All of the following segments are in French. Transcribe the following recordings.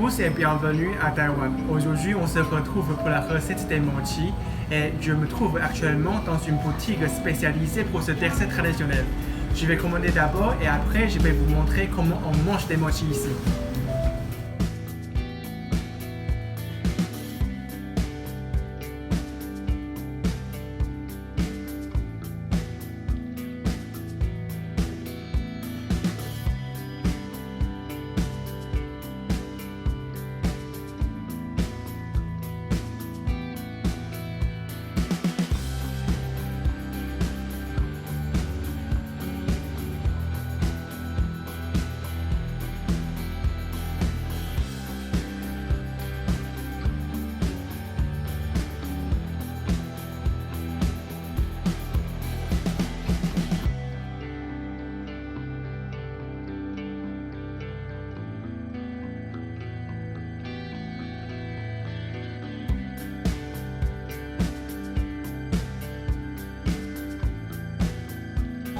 tous et bienvenue à Taïwan. Aujourd'hui, on se retrouve pour la recette des mochi et je me trouve actuellement dans une boutique spécialisée pour ce dessert traditionnel. Je vais commander d'abord et après je vais vous montrer comment on mange des mochi ici.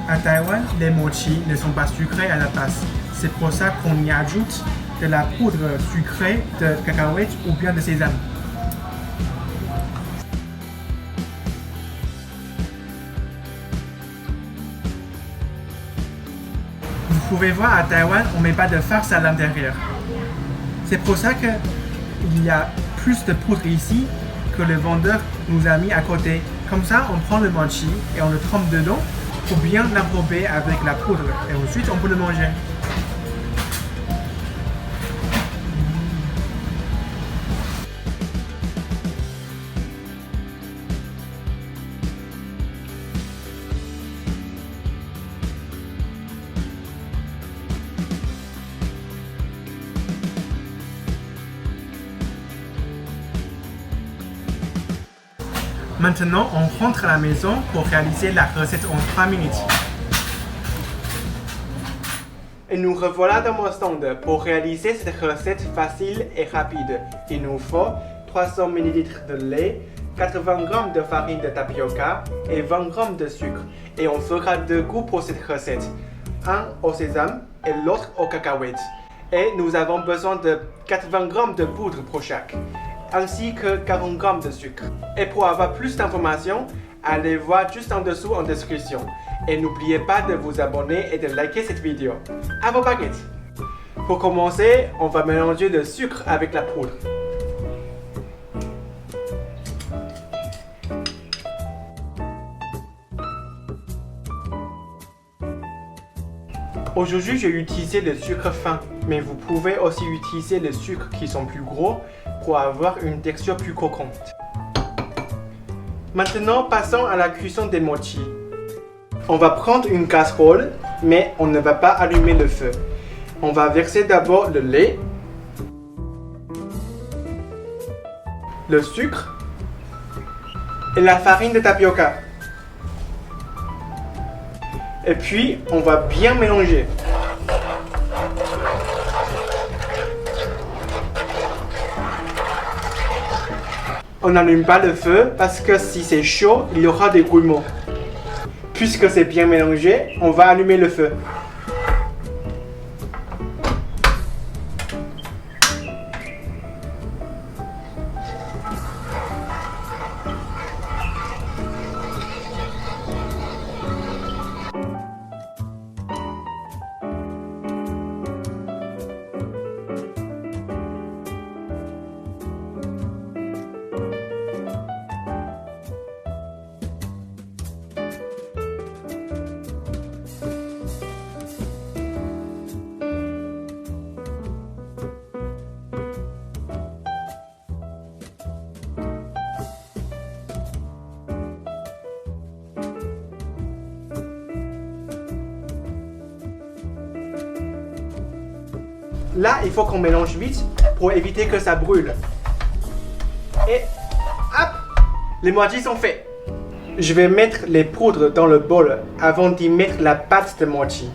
À Taïwan, les mochi ne sont pas sucrés à la base. C'est pour ça qu'on y ajoute de la poudre sucrée de cacahuètes ou bien de sésame. Vous pouvez voir, à Taïwan, on ne met pas de farce à l'intérieur. C'est pour ça qu'il y a plus de poudre ici que le vendeur nous a mis à côté. Comme ça, on prend le mochi et on le trempe dedans pour bien l'enrober avec la poudre et ensuite on peut le manger. Maintenant, on rentre à la maison pour réaliser la recette en 3 minutes. Et nous revoilà dans mon stand. Pour réaliser cette recette facile et rapide, il nous faut 300 ml de lait, 80 g de farine de tapioca et 20 g de sucre. Et on fera deux goûts pour cette recette, un au sésame et l'autre aux cacahuètes. Et nous avons besoin de 80 g de poudre pour chaque, ainsi que 40 g de sucre. Et pour avoir plus d'informations, allez voir juste en dessous en description. Et n'oubliez pas de vous abonner et de liker cette vidéo. À vos baguettes! Pour commencer, on va mélanger le sucre avec la poudre. Aujourd'hui, j'ai utilisé le sucre fin, mais vous pouvez aussi utiliser les sucres qui sont plus gros pour avoir une texture plus croquante. Maintenant, passons à la cuisson des mochi. On va prendre une casserole, mais on ne va pas allumer le feu. On va verser d'abord le lait, le sucre et la farine de tapioca. Et puis, on va bien mélanger. On n'allume pas le feu parce que si c'est chaud, il y aura des gouillements. Puisque c'est bien mélangé, on va allumer le feu. Là, il faut qu'on mélange vite pour éviter que ça brûle. Et hop, les mochis sont faits. Je vais mettre les poudres dans le bol avant d'y mettre la pâte de mochi.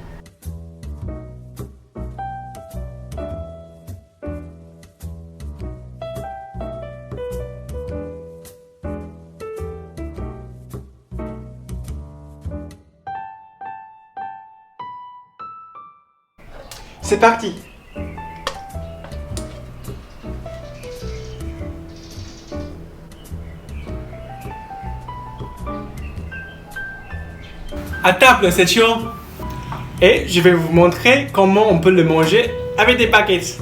C'est parti! À table, c'est chaud. Et je vais vous montrer comment on peut le manger avec des baguettes.